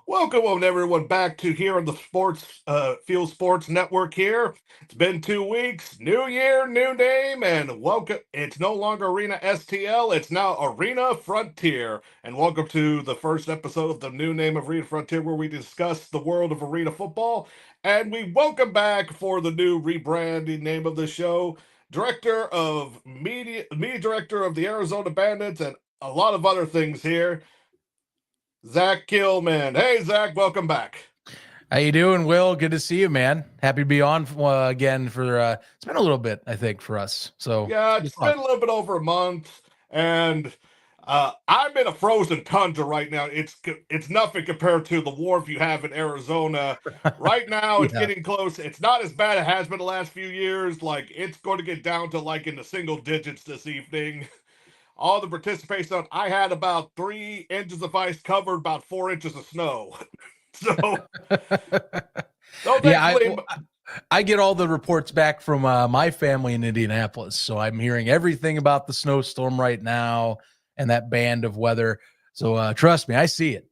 Welcome everyone back to here on the Field Sports Network here. It's been 2 weeks, new year, new name, and welcome. It's no longer Arena STL, it's now Arena Frontier. And welcome to the first episode of the new name of Arena Frontier, where we discuss the world of arena football. And we welcome back for the new rebranding name of the show, media director of the Arizona Bandits, and a lot of other things here, Zach Keilman. Hey, Zach, welcome back. How you doing, Will? Good to see you, man. Happy to be on again for it's been a little bit, I think, for us. So Yeah, it's been a little bit over a month, and I'm in a frozen tundra right now. It's nothing compared to the warmth you have in Arizona. Right now, it's getting close. It's not as bad as it has been the last few years. Like, it's going to get down to like in the single digits this evening. All the participation, I had about 3 inches of ice covered about 4 inches of snow. So, I get all the reports back from my family in Indianapolis. So I'm hearing everything about the snowstorm right now and that band of weather. So trust me, I see it.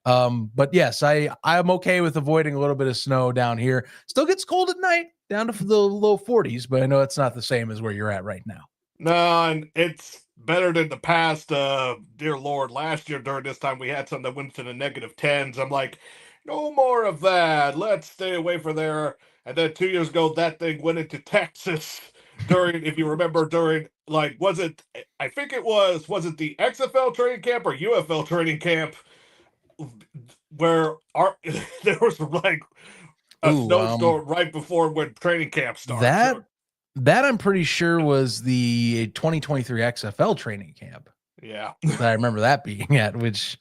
But yes, I'm okay with avoiding a little bit of snow down here. Still gets cold at night, down to the low 40s, but I know it's not the same as where you're at right now. No, and it's better than the past. Dear Lord, last year during this time we had some that went to the negative 10s. I'm like, no more of that. Let's stay away from there. And then 2 years ago, that thing went into Texas during, if you remember, like, I think was it the XFL training camp or UFL training camp where there was like a snowstorm right before when training camp starts. That I'm pretty sure was the 2023 XFL training camp. Yeah. I remember that being at, which,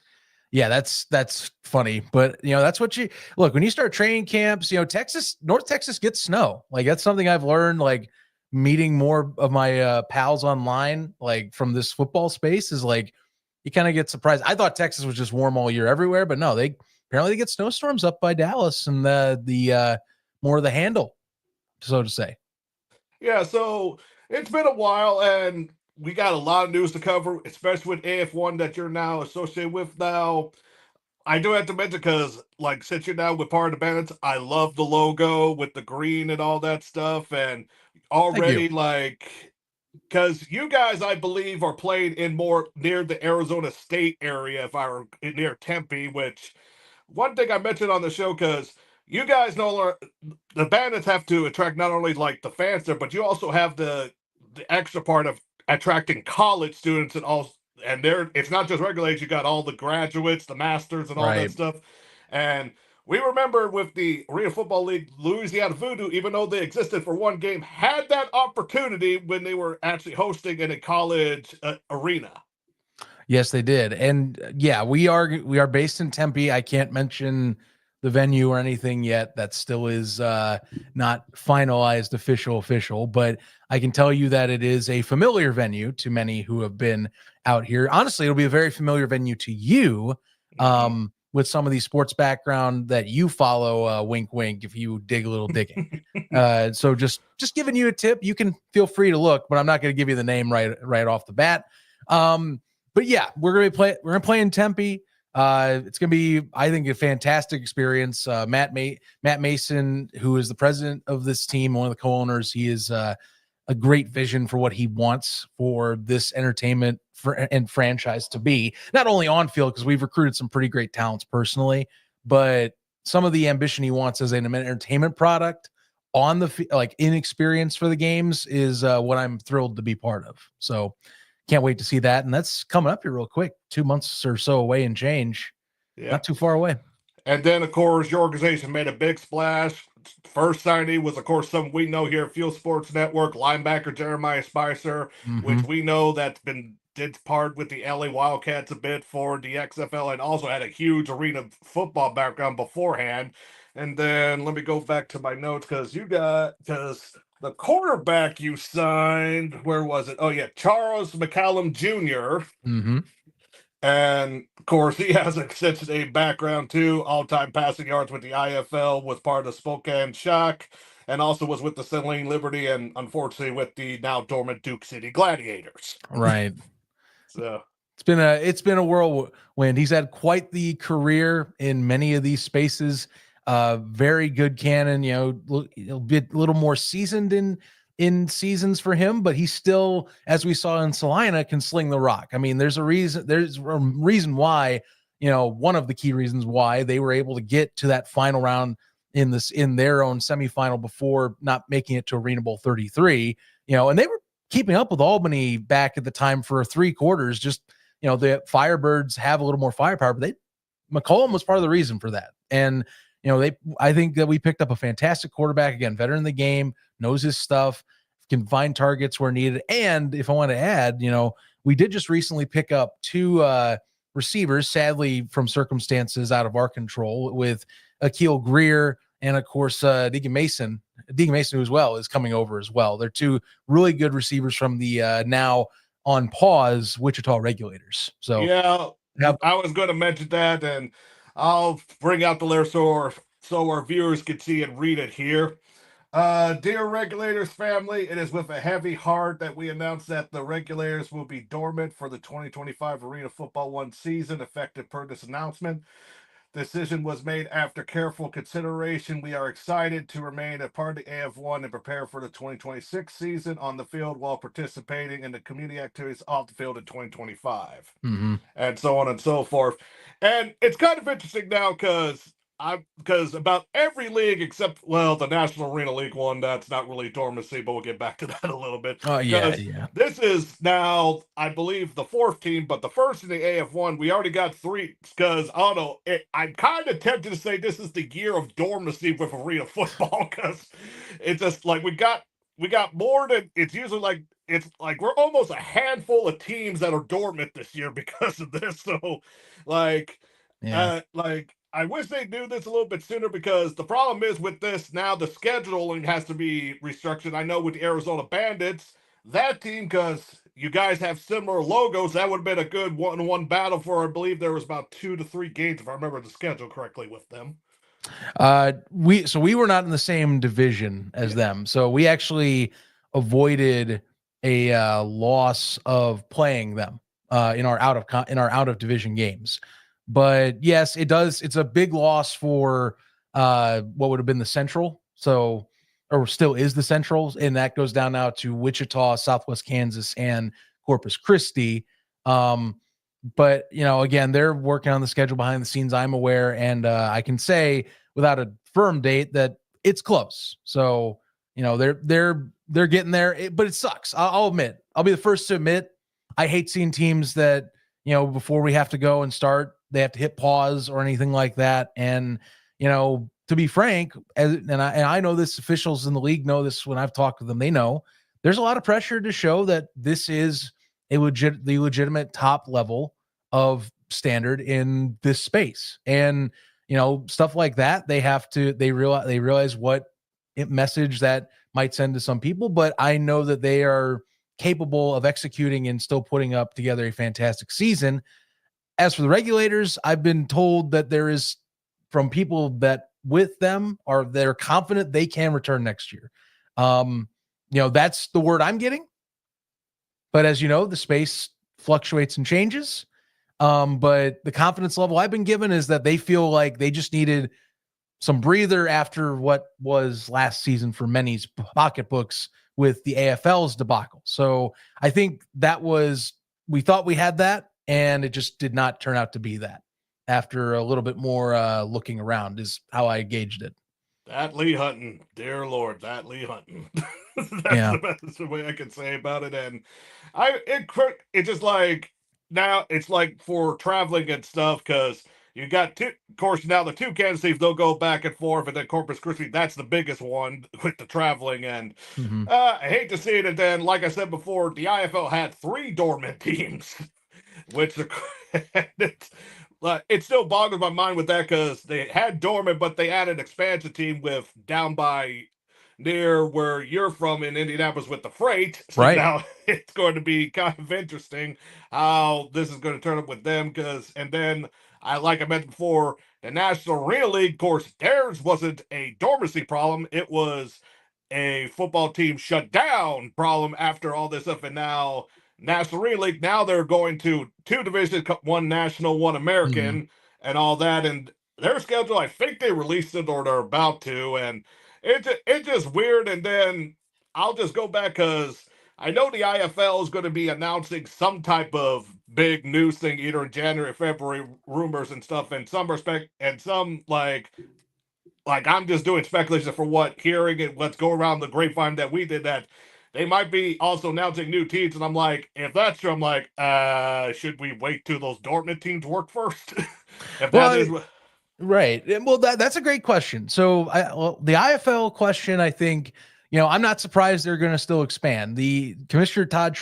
yeah, that's funny. But, that's what you look when you start training camps, North Texas gets snow. Like, that's something I've learned, like meeting more of my pals online, like from this football space, is like you kind of get surprised. I thought Texas was just warm all year everywhere, but no, apparently they get snowstorms up by Dallas and the more of the handle, so to say. Yeah, so it's been a while, and we got a lot of news to cover, especially with AF1 that you're now associated with now. I do have to mention, because, like, since you're now with part of the Bandits, I love the logo with the green and all that stuff, and already, like, because you guys, I believe, are playing in more near the Arizona State area, if I were near Tempe, which, one thing I mentioned on the show, because you guys the Bandits have to attract not only like the fans there, but you also have the extra part of attracting college students and it's not just regular age, you got all the graduates, the masters, and all that stuff. And we remember with the Arena Football League, Louisiana Voodoo, even though they existed for one game, had that opportunity when they were actually hosting in a college arena. Yes, they did. And yeah, we are based in Tempe. I can't mention the venue or anything yet. That still is not finalized official, but I can tell you that it is a familiar venue to many who have been out here. Honestly, it'll be a very familiar venue to you with some of these sports background that you follow, wink, wink, if you dig a little digging. So just giving you a tip, you can feel free to look, but I'm not going to give you the name right off the bat. But yeah, we're gonna play in Tempe. It's gonna be, I think, a fantastic experience. Matt Mason, who is the president of this team, one of the co-owners, he is a great vision for what he wants for this entertainment and franchise to be, not only on field, because we've recruited some pretty great talents personally, but some of the ambition he wants as an entertainment product on the like in experience for the games is what I'm thrilled to be part of. So can't wait to see that. And that's coming up here real quick, 2 months or so away and change. Yeah. Not too far away. And then, of course, your organization made a big splash. First signing was, of course, someone we know here at Field Sports Network, linebacker Jeremiah Spicer, which we know did part with the LA Wildcats a bit for the XFL and also had a huge arena football background beforehand. And then let me go back to my notes, because the quarterback you signed, where was it? Oh, yeah, Charles McCallum Jr. And, of course, he has extensive a background, too. All-time passing yards with the IFL, was part of the Spokane Shock, and also was with the Saline Liberty, and, unfortunately, with the now dormant Duke City Gladiators. Right. So, It's been a whirlwind. He's had quite the career in many of these spaces. Very good cannon. A little more seasoned in seasons for him, but he still, as we saw in Salina, can sling the rock. I mean, there's a reason. There's a reason why. One of the key reasons why they were able to get to that final round in their own semifinal before not making it to Arena Bowl 33. And they were keeping up with Albany back at the time for 3 quarters. Just the Firebirds have a little more firepower, but McCollum was part of the reason for that. And I think that we picked up a fantastic quarterback, again, veteran in the game, knows his stuff, can find targets where needed. And if I want to add, we did just recently pick up 2 receivers, sadly from circumstances out of our control, with Akil Greer and of course Deacon Mason, who as well is coming over as well. They're 2 really good receivers from the now on pause Wichita Regulators. So yeah, I was going to mention that, and I'll bring out the list so our viewers can see and read it here. Dear Regulators family, it is with a heavy heart that we announce that the Regulators will be dormant for the 2025 Arena Football 1 season, effective per this announcement. Decision was made after careful consideration. We are excited to remain a part of the AF1 and prepare for the 2026 season on the field while participating in the community activities off the field in 2025. And so on and so forth. And it's kind of interesting now because about every league except the National Arena League one, that's not really dormancy, but we'll get back to that a little bit. Oh yeah. This is now, I believe, the 4th team, but the first in the AF1, we already got 3. Because I don't know, I'm kind of tempted to say this is the year of dormancy with arena football, because it's just like we got more than it's usually like. It's like we're almost a handful of teams that are dormant this year because of this. So, like, I wish they knew this a little bit sooner, because the problem is with this now, the scheduling has to be restructured. I know with the Arizona Bandits, that team, because you guys have similar logos, that would have been a good 1-on-1 battle for, I believe there was about 2 to 3 games, if I remember the schedule correctly with them. We were not in the same division as them, so we actually avoided a loss of playing them in our out of division games. But yes, it does. It's a big loss for what would have been the Central. So, or still is the Central, and that goes down now to Wichita, Southwest Kansas, and Corpus Christi. But again, they're working on the schedule behind the scenes, I'm aware, and I can say without a firm date that it's close. So they're getting there, but it sucks. I'll admit. I'll be the first to admit I hate seeing teams that before we have to go and start, they have to hit pause or anything like that. And to be frank, and I know this, officials in the league know this. When I've talked to them, they know there's a lot of pressure to show that this is the legitimate top level of standard in this space. And stuff like that, they realize what message that might send to some people, but I know that they are capable of executing and still putting up together a fantastic season. As for the Regulators, I've been told that there is, from people that with them are, they're confident they can return next year. That's the word I'm getting. But as you know, the space fluctuates and changes. But the confidence level I've been given is that they feel like they just needed some breather after what was last season for many's pocketbooks with the AFL's debacle. So I think we thought we had that, and it just did not turn out to be that. After a little bit more looking around is how I gauged it. That Lee Hutton, dear Lord, that Lee Hutton. That's the way I can say about it. And it's just like, now it's like for traveling and stuff, because you got two, of course, now the 2 Kansas Cities, they'll go back and forth, and then Corpus Christi, that's the biggest one with the traveling. And I hate to see it. And then, like I said before, the IFL had 3 dormant teams, which it still boggles my mind with that, because they had dormant, but they added expansion team with down by near where you're from in Indianapolis with the Freight. So right. Now it's going to be kind of interesting how this is going to turn up with them. And then like I mentioned before, the National Arena League, of course, theirs wasn't a dormancy problem. It was a football team shut down problem after all this stuff. And now National Arena League. Now they're going to two divisions, one national, one Mhm. American, and all that. And their schedule, I think they released it or they're about to, and it's just weird. And then I'll just go back because I know the IFL is going to be announcing some type of big news thing either in January, February, rumors and stuff. In some respect, and some like I'm just doing speculation for what hearing and what's going around the grapevine that we did that they might be also announcing new teams, and I'm like, if that's true, I'm like, should we wait till those Dortmund teams work first? If that Well, is what right. Well, that's a great question. So, the IFL question, I think, I'm not surprised they're going to still expand. The commissioner Todd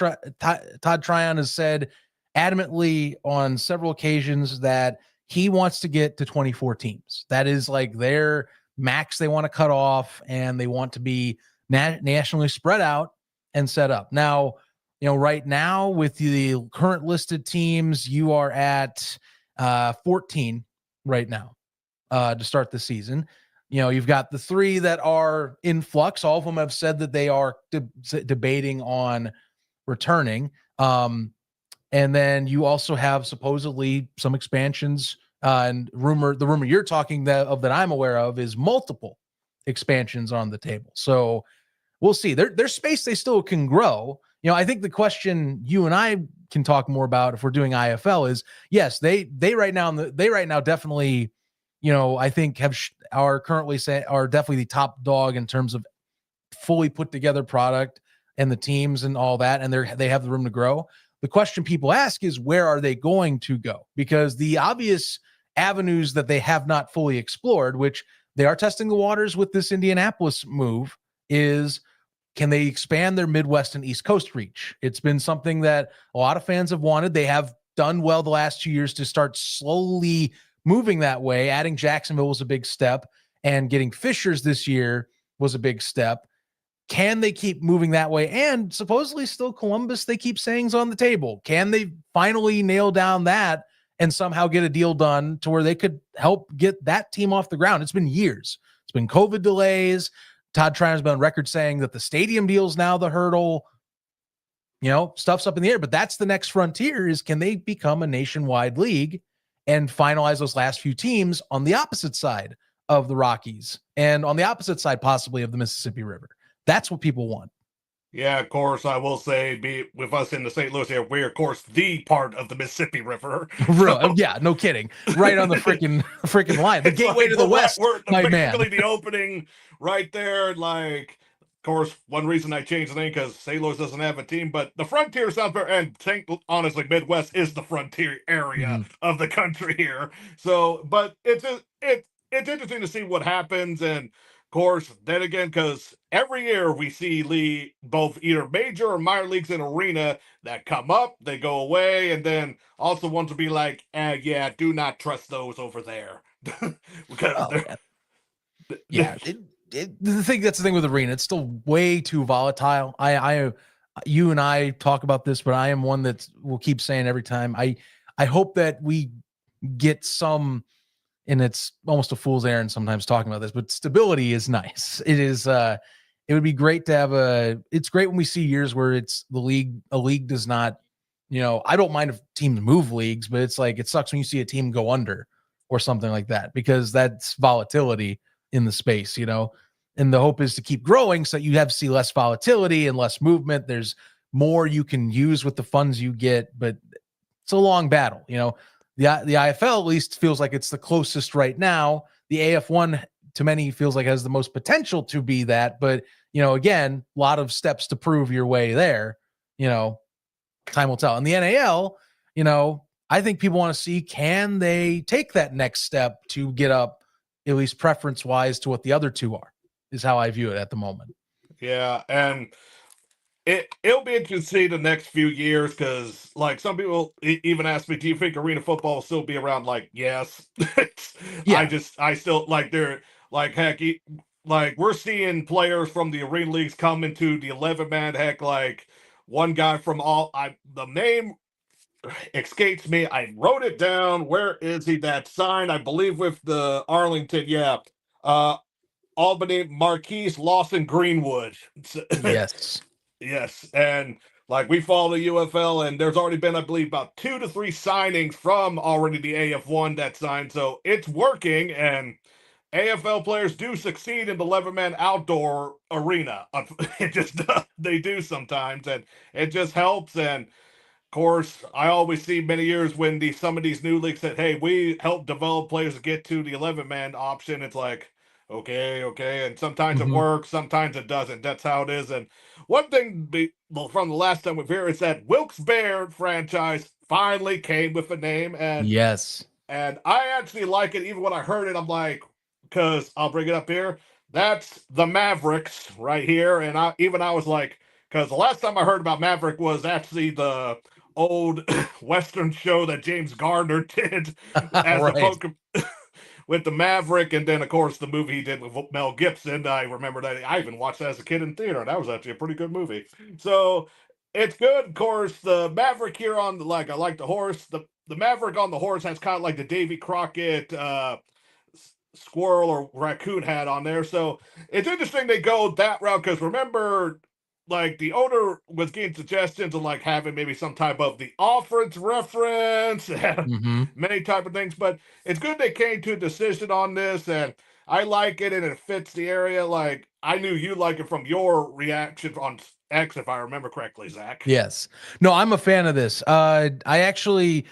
Tryon has said adamantly on several occasions that he wants to get to 24 teams. That is like their max they want to cut off, and they want to be nationally spread out and set up. Now, right now with the current listed teams, you are at 14 right now to start the season. You've got the three that are in flux. All of them have said that they are debating on returning. And then you also have supposedly some expansions. And the rumor you're talking that I'm aware of is multiple expansions on the table. So we'll see. There's space they still can grow. I think the question you and I can talk more about if we're doing IFL is yes, they right now definitely, I think are currently are definitely the top dog in terms of fully put together product and the teams and all that, and they have the room to grow. The question people ask is where are they going to go? Because the obvious avenues that they have not fully explored, which they are testing the waters with this Indianapolis move, is can they expand their Midwest and East Coast reach? It's been something that a lot of fans have wanted. They have done well the last 2 years to start slowly moving that way. Adding Jacksonville was a big step, and getting Fishers this year was a big step. Can they keep moving that way? And supposedly still Columbus, they keep saying, is on the table. Can they finally nail down that and somehow get a deal done to where they could help get that team off the ground? It's been years. It's been COVID delays. Todd Tryon's been on record saying that the stadium deal is now the hurdle. Stuff's up in the air, but that's the next frontier is can they become a nationwide league and finalize those last few teams on the opposite side of the Rockies and on the opposite side possibly of the Mississippi River? That's what people want. yeah, of course, I will say, be with us in the St. Louis area, we're of course the part of the Mississippi River. So Yeah, no kidding. Right on the freaking line. The it's gateway like to the West, we're my man. basically the opening right there. Like, of course, one reason I changed the name because St. Louis doesn't have a team, but the frontier sounds better. And honestly, Midwest is the frontier area Mhm. of the country here. So, but it's interesting to see what happens. And of course, then again, because every year we see both either major or minor leagues in arena that come up, they go away, and then also ones will be like, yeah, do not trust those over there. Because Oh yeah. Yeah. That's the thing with arena. It's still way too volatile. You and I talk about this, but I am one that will keep saying every time I hope that we get some, and it's almost a fool's errand sometimes talking about this, but stability is nice. It would be great to have it's great when we see years where it's a league does not, I don't mind if teams move leagues, but it's like, it sucks when you see a team go under or something like that, because that's volatility in the space, and the hope is to keep growing so that you see less volatility and less movement. There's more you can use with the funds you get, but it's a long battle. The IFL at least feels like it's the closest right now. The AF1 to many feels like has the most potential to be that, but again, a lot of steps to prove your way there. Time will tell. And the NAL, I think people want to see, can they take that next step to get up, at least preference wise, to what the other two are, is how I view it at the moment. yeah, and it'll be interesting to see the next few years because, like, some people even ask me, "Do you think arena football will still be around?" Like, yes. Yeah. I still like they're like heck, like we're seeing players from the arena leagues come into the 11-man. Heck, like one guy from the name escapes me. I wrote it down. Where is he? That sign, I believe, with the Arlington. Yeah, uh, Albany Marquise Lawson Greenwood. Yes. Yes, and Like we follow the UFL, and there's already been, I believe, about 2 to 3 signings from already the AF1 that signed. So it's working, and AFL players do succeed in the 11-man outdoor arena. It just they do sometimes, and it just helps. And course, I always see many years when some of these new leagues said, "Hey, we help develop players to get to the 11-man option." It's like, okay, and sometimes it Mhm. works, sometimes it doesn't. That's how it is. And one thing well, from the last time we're here is that Wilkes-Barre franchise finally came with a name, Yes. and I actually like it. Even when I heard it, I'm like, because I'll bring it up here. That's the Mavericks right here, and I was like, because the last time I heard about Maverick was actually the old Western show that James Garner did as the Right. poker with the Maverick, and then of course the movie he did with Mel Gibson. I remember that. I even watched that as a kid in theater. That was actually a pretty good movie. So it's good. Of course, the Maverick here on the I like the horse. The Maverick on the horse has kind of like the Davy Crockett squirrel or raccoon hat on there. So it's interesting they go that route because remember, like the owner was getting suggestions of like having maybe some type of the offense reference, Mhm. many type of things. But it's good they came to a decision on this, and I like it, and it fits the area. Like I knew you like it from your reaction on X, if I remember correctly, Zach. Yes. No, I'm a fan of this. I actually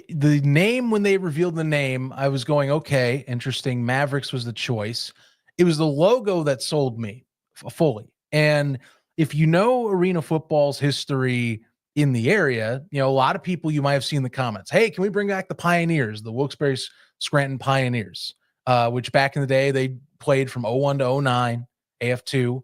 the name when they revealed the name, I was going, okay, interesting. Mavericks was the choice. It was the logo that sold me fully. And if you know arena football's history in the area, a lot of people you might have seen the comments. Hey, can we bring back the Pioneers, the Wilkes-Barre Scranton Pioneers, which back in the day they played from '01 to '09, AF2.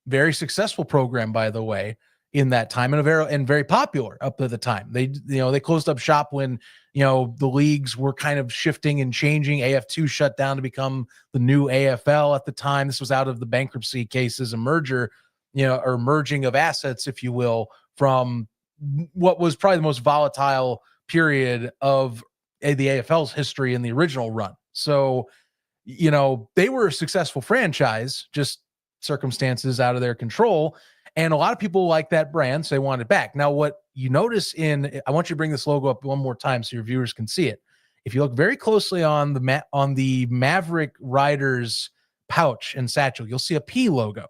Very successful program, by the way, in that time, and very popular up to the time. They closed up shop when the leagues were kind of shifting and changing. AF2 shut down to become the new AFL at the time. This was out of the bankruptcy cases, a merger, or merging of assets, if you will, from what was probably the most volatile period of the AFL's history in the original run. So, they were a successful franchise, just circumstances out of their control. And a lot of people like that brand, so they want it back. Now, what you notice I want you to bring this logo up one more time so your viewers can see it. If you look very closely on the Maverick Riders pouch and satchel, you'll see a P logo.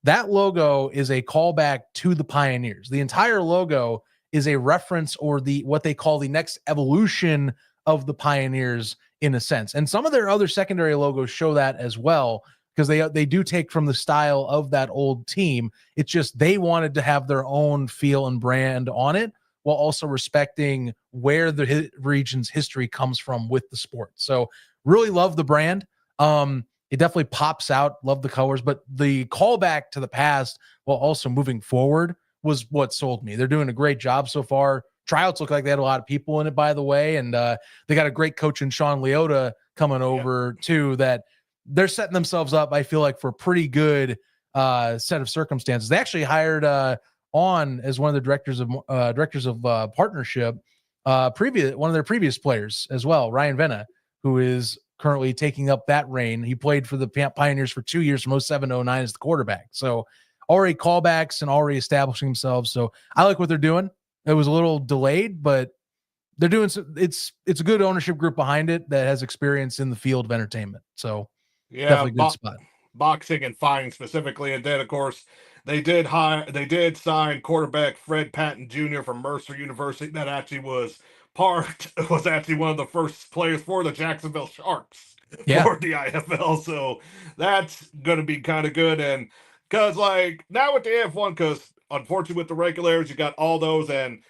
That logo is a callback to the Pioneers. The entire logo is a reference or what they call the next evolution of the Pioneers in a sense. And some of their other secondary logos show that as well, because they do take from the style of that old team. It's just they wanted to have their own feel and brand on it while also respecting where the region's history comes from with the sport. So really love the brand. It definitely pops out. Love the colors, but the callback to the past while also moving forward was what sold me. They're doing a great job so far. Tryouts look like they had a lot of people in it, by the way, and they got a great coach in Sean Leota coming over too. That they're setting themselves up, I feel like, for a pretty good set of circumstances. They actually hired on as one of the directors of partnership, one of their previous players as well, Ryan Venna, who is currently taking up that reign. He played for the Pioneers for 2 years from '07 to '09 as the quarterback. So already callbacks and already establishing themselves. So I like what they're doing. It was a little delayed, but they're doing it's a good ownership group behind it that has experience in the field of entertainment. So Yeah, definitely a good spot. boxing and fighting specifically, and then of course they did sign quarterback Fred Patton Jr. from Mercer University. That actually was actually one of the first players for the Jacksonville Sharks Yeah. for the IFL. So that's going to be kind of good, and because like now with the AF1, because unfortunately with the regulars you got all those, and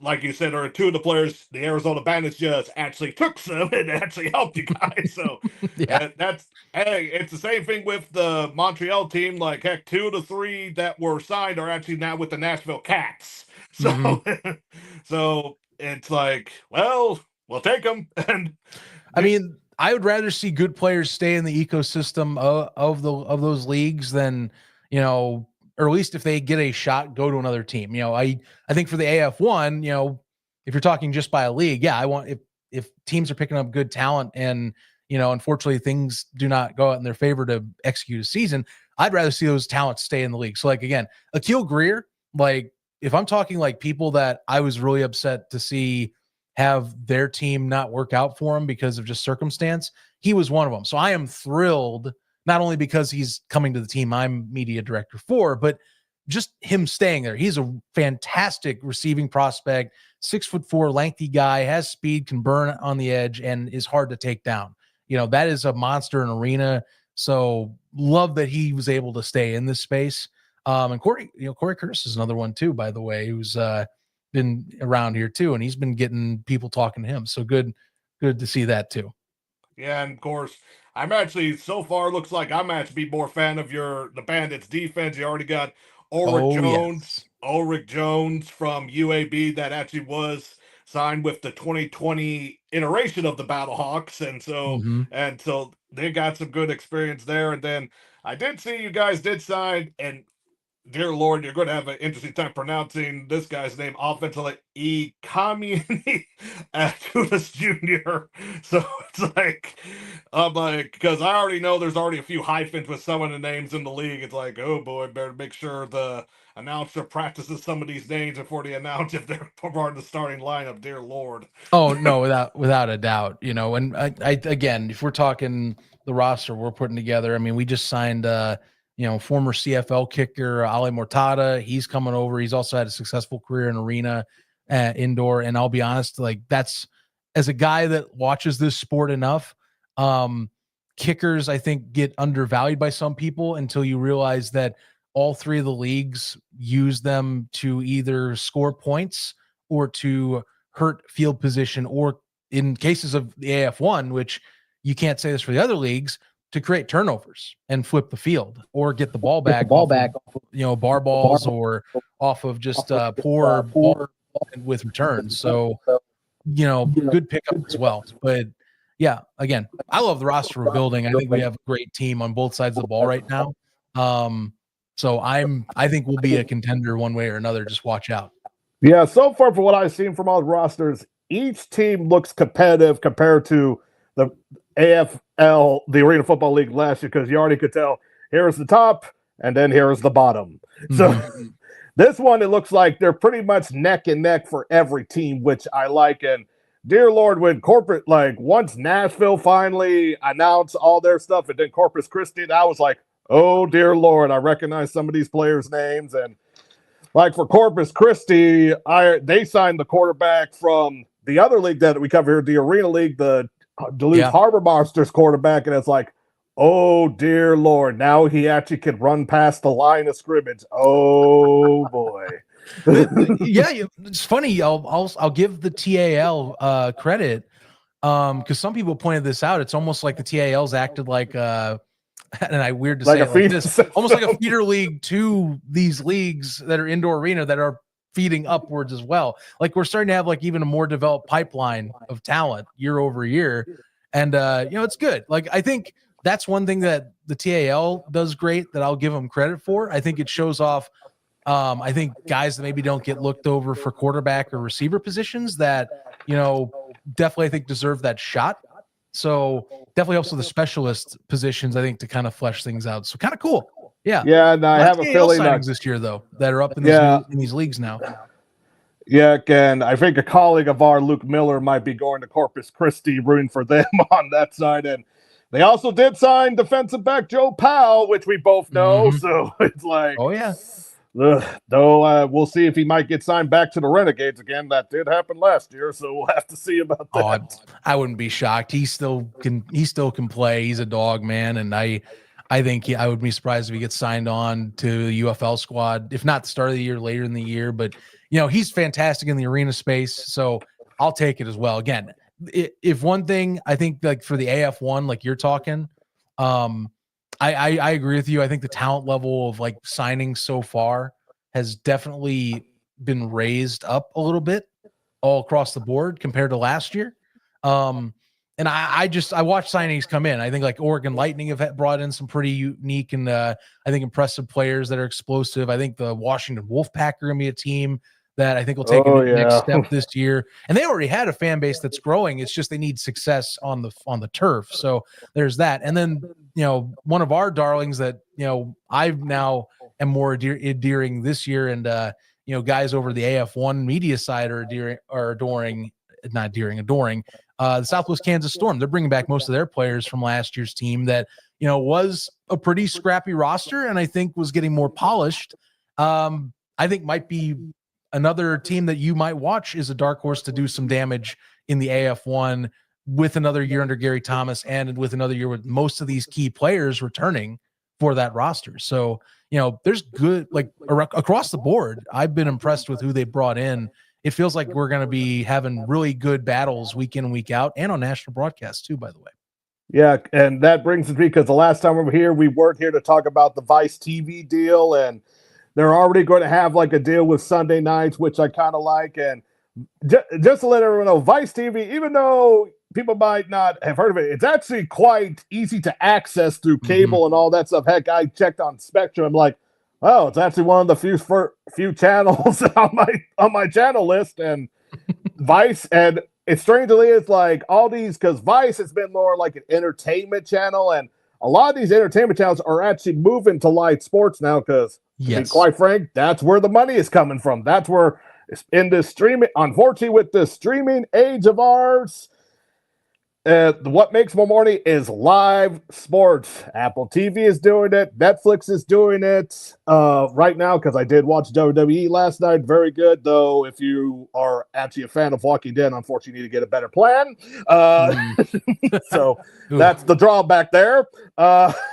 like you said, or two of the players, the Arizona Bandits just actually took some and actually helped you guys. So Yeah. that's hey, it's the same thing with the Montreal team. Like heck, 2 of the 3 that were signed are actually now with the Nashville Cats. Mm-hmm. So so it's like, well, we'll take them. And I mean, I would rather see good players stay in the ecosystem of those leagues than, or at least if they get a shot, go to another team. I think for the AF1, if you're talking just by a league, yeah, I want if teams are picking up good talent and unfortunately things do not go out in their favor to execute a season, I'd rather see those talents stay in the league. So like, again, Akil Greer, like if I'm talking like people that I was really upset to see have their team not work out for him because of just circumstance, he was one of them. So I am thrilled, not only because he's coming to the team I'm media director for, but just him staying there. He's a fantastic receiving prospect, 6'4", lengthy guy, has speed, can burn on the edge, and is hard to take down. That is a monster in arena. So love that he was able to stay in this space. And Corey Curtis is another one too, by the way, who's been around here too, and he's been getting people talking to him. So good to see that too. Yeah, and of course, I'm actually so far looks like I'm actually be more fan of the Bandits defense. You already got Yes. Ulrich Jones from UAB that actually was signed with the 2020 iteration of the Battlehawks, and so they got some good experience there. And then I did see you guys did sign, and dear Lord, you're going to have an interesting time pronouncing this guy's name, offensively, Ikami Tunis Jr. So it's like, I'm like, because I already know there's already a few hyphens with some of the names in the league. It's like, oh boy, better make sure the announcer practices some of these names before they announce if they're part of the starting lineup. Dear Lord. Oh no, without a doubt, and I again, if we're talking the roster we're putting together, I mean, we just signed former CFL kicker Ali Mortada. He's coming over. He's also had a successful career in arena, indoor. And I'll be honest, like that's, as a guy that watches this sport enough, kickers I think get undervalued by some people until you realize that all three of the leagues use them to either score points or to hurt field position, or in cases of the AF1, which you can't say this for the other leagues, to create turnovers and flip the field or get the ball back, bar balls or off of just poor ball with returns. So, good pickup as well. But yeah, again, I love the roster we're building. I think we have a great team on both sides of the ball right now. So I think we'll be a contender one way or another. Just watch out. Yeah, so far from what I've seen from all the rosters, each team looks competitive compared to the AFL, the Arena Football League last year, because you already could tell here's the top and then here's the bottom. So this one, it looks like they're pretty much neck and neck for every team, which I like. And dear Lord, when corporate, like once Nashville finally announced all their stuff and then Corpus Christi, I was like, oh dear Lord, I recognize some of these players' names. And like for Corpus Christi, they signed the quarterback from the other league that we cover here, the Arena League, the Duluth Harbor Monsters quarterback, and it's like, oh dear Lord, now he actually could run past the line of scrimmage. Oh boy. Yeah, it's funny. I'll give the TAL credit because some people pointed this out. It's almost like the TAL's acted like and weird to say it like this, almost like a feeder league to these leagues that are indoor arena that are feeding upwards as well. Like we're starting to have like even a more developed pipeline of talent year over year. And it's good. Like I think that's one thing that the TAL does great that I'll give them credit for. I think it shows off I think guys that maybe don't get looked over for quarterback or receiver positions that, definitely I think deserve that shot. So definitely helps with the specialist positions, I think, to kind of flesh things out. So kind of cool. Yeah. Yeah, and I have a feeling signings this year though that are up in these leagues now. Yeah, and I think a colleague of our, Luke Miller, might be going to Corpus Christi, rooting for them on that side. And they also did sign defensive back Joe Powell, which we both know. So it's like, oh yeah. Though we'll see if he might get signed back to the Renegades again. That did happen last year, so we'll have to see about that. I wouldn't be shocked. He still can play. He's a dog, man, and I think I would be surprised if he gets signed on to the UFL squad, if not the start of the year, later in the year. But he's fantastic in the arena space, so I'll take it as well. Again, if one thing I think, like for the AF1, like you're talking, I agree with you. I think the talent level of like signing so far has definitely been raised up a little bit all across the board compared to last year. And I watched signings come in. I think like Oregon Lightning have brought in some pretty unique and I think impressive players that are explosive. I think the Washington Wolfpack are going to be a team that I think will take Oh, a next yeah. step this year. And they already had a fan base that's growing. It's just they need success on the turf. So there's that. And then, one of our darlings that, I've now am more endearing this year, and guys over the AF1 media side are adoring the Southwest Kansas Storm. They're bringing back most of their players from last year's team that, was a pretty scrappy roster and I think was getting more polished. I think might be another team that you might watch is a dark horse to do some damage in the AF1 with another year under Gary Thomas and with another year with most of these key players returning for that roster. So, there's good, like across the board. I've been impressed with who they brought in. It feels like we're going to be having really good battles week in and week out and on national broadcast too, by the way. Yeah, and that brings me because the last time we were here, we weren't here to talk about the Vice TV deal, and they're already going to have like a deal with Sunday nights, which I kind of like. And just to let everyone know, Vice TV, even though people might not have heard of it, it's actually quite easy to access through cable and all that stuff. Heck, I checked on Spectrum. I'm like, oh, it's actually one of the few channels on my channel list, and Vice. And it's strangely, it's like all these, because Vice has been more like an entertainment channel, and a lot of these entertainment channels are actually moving to live sports now because, to be quite frank, that's where the money is coming from. That's where, in this streaming, unfortunately, with the streaming age of ours, what makes more money is live sports. Apple TV is doing it. Netflix is doing it right now, because I did watch WWE last night. Very good, though. If you are actually a fan of Walking Dead, unfortunately, you need to get a better plan. So that's the drawback there.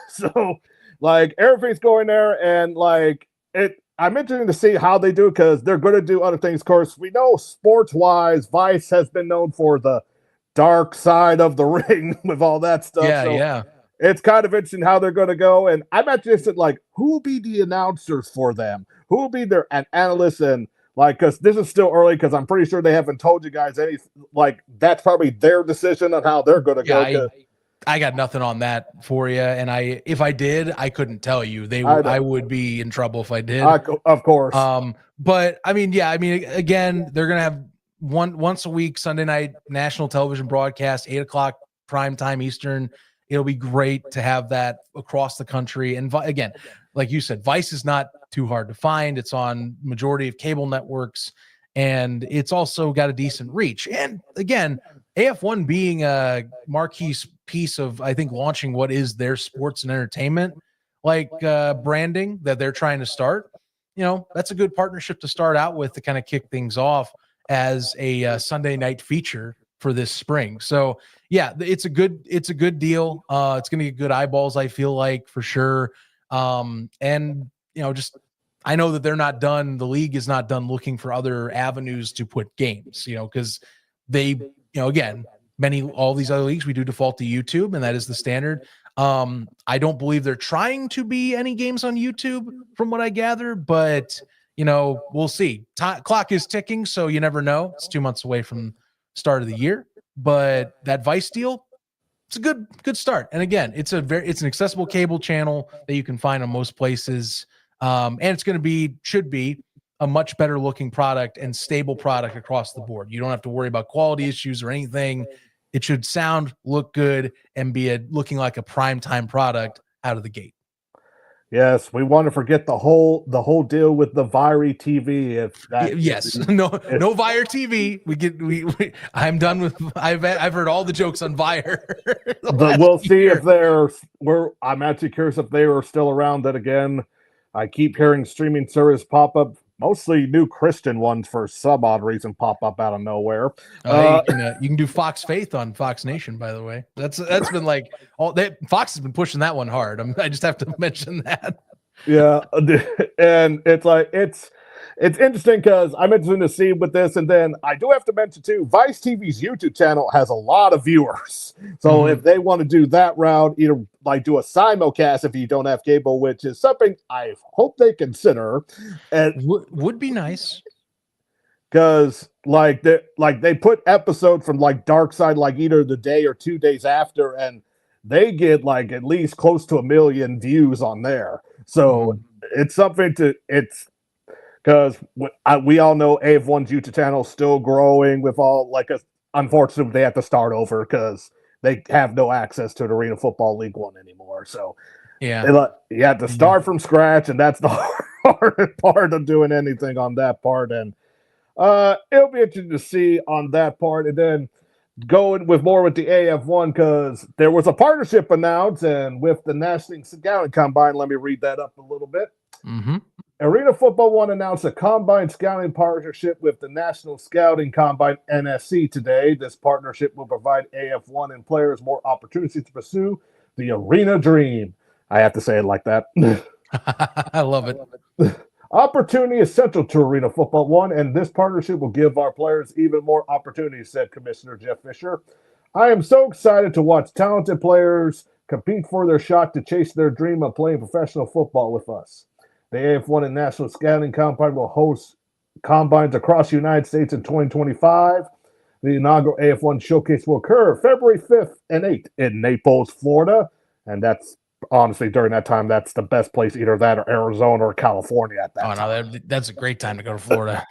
So, like, everything's going there, and like I'm interested to see how they do, because they're going to do other things. Of course, we know sports-wise, Vice has been known for the dark side of the ring with all that stuff. Yeah. It's kind of interesting how they're going to go. And I'm actually interested, like, who will be the announcers for them? Who will be their analysts? And, like, because this is still early, because I'm pretty sure they haven't told you guys any, like, that's probably their decision on how they're going to go. I got nothing on that for you. And if I did, I couldn't tell you. I would be in trouble if I did. Of course. But again, they're going to have once a week Sunday night national television broadcast, 8:00 prime time Eastern. It'll be great to have that across the country. And again, like you said, Vice is not too hard to find. It's on majority of cable networks, and it's also got a decent reach. And again, AF1 being a marquee piece of, I think, launching what is their sports and entertainment branding that they're trying to start. That's a good partnership to start out with to kind of kick things off as a Sunday night feature for this spring. So yeah, it's a good deal. It's going to get good eyeballs, I feel like, for sure. And just, I know that they're not done. The league is not done looking for other avenues to put games, because they, again, all these other leagues, we do default to YouTube, and that is the standard. I don't believe they're trying to be any games on YouTube from what I gather, but we'll see. Clock is ticking, so you never know. It's 2 months away from start of the year, but that Vice deal, it's a good start. And again, it's an accessible cable channel that you can find on most places. And it's should be a much better looking product and stable product across the board. You don't have to worry about quality issues or anything. It should look good, and be looking like a primetime product out of the gate. Yes, we want to forget the whole deal with the Vire TV. No Vire TV. I'm done with. I've heard all the jokes on Vire. We'll see if I'm actually curious if they are still around. That again, I keep hearing streaming service pop up. Mostly new Christian ones for some odd reason pop up out of nowhere. You can do Fox Faith on Fox Nation, by the way. That's been like Fox has been pushing that one hard. I just have to mention that. Yeah, and it's interesting because I'm interested to see with this, and then I do have to mention too, Vice TV's YouTube channel has a lot of viewers. So if they want to do that route, either like do a simulcast if you don't have cable, which is something I hope they consider, and would be nice. Because they put episodes from like Dark Side like either the day or 2 days after, and they get like at least close to 1 million views on there. So it's something because we all know AF1's YouTube channel is still growing with all unfortunately they have to start over because they have no access to the Arena Football League One anymore. So yeah, you have to start from scratch, and that's the hardest part of doing anything on that part. And it'll be interesting to see on that part, and then going with the AF1 because there was a partnership announced, and with the National Scouting Combine. Let me read that up a little bit. Mm-hmm. Arena Football One announced a combine scouting partnership with the National Scouting Combine (NSC) today. This partnership will provide AF1 and players more opportunities to pursue the Arena Dream. I have to say it like that. I love it. Opportunity is central to Arena Football One, and this partnership will give our players even more opportunities, said Commissioner Jeff Fisher. I am so excited to watch talented players compete for their shot to chase their dream of playing professional football with us. The AF1 and National Scouting Combine will host combines across the United States in 2025. The inaugural AF1 showcase will occur February 5th and 8th in Naples, Florida, and that's honestly, during that time, that's the best place, either that or Arizona or California at that time. No, that's a great time to go to Florida.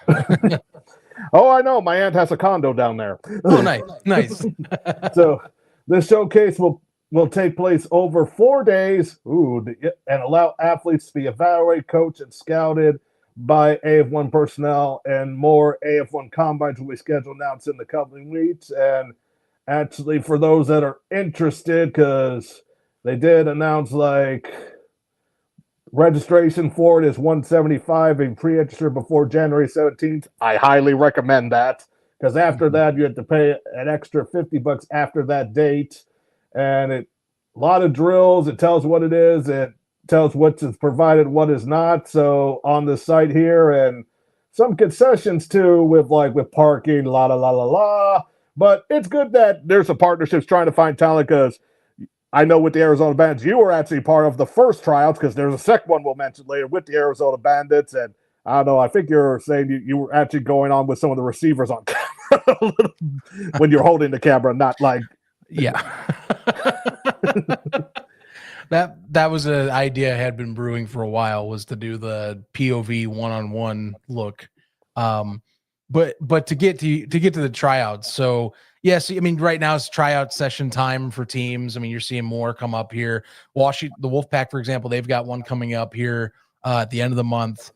Oh, I know. My aunt has a condo down there. Oh, nice. So this showcase will take place over 4 days and allow athletes to be evaluated, coached, and scouted by AF1 personnel, and more AF1 combines will be scheduled now in the coming weeks. And actually, for those that are interested, because they did announce registration for it is $175 and pre-register before January 17th. I highly recommend that because after that you have to pay an extra $50 after that date, and a lot of drills. It tells what it is. It tells what is provided, what is not. So on the site here, and some concessions too with parking, la. But it's good that there's a partnerships trying to find talent because I know with the Arizona Bandits, you were actually part of the first tryouts because there's a second one we'll mention later with the Arizona Bandits. And I don't know, I think you're saying you were actually going on with some of the receivers on camera when you're holding the camera, not like. Yeah. That was an idea I had been brewing for a while, was to do the POV one-on-one look. But to get to the tryouts. So yes, I mean, right now it's tryout session time for teams. I mean, you're seeing more come up here. Washington, the Wolfpack, for example, they've got one coming up here at the end of the month.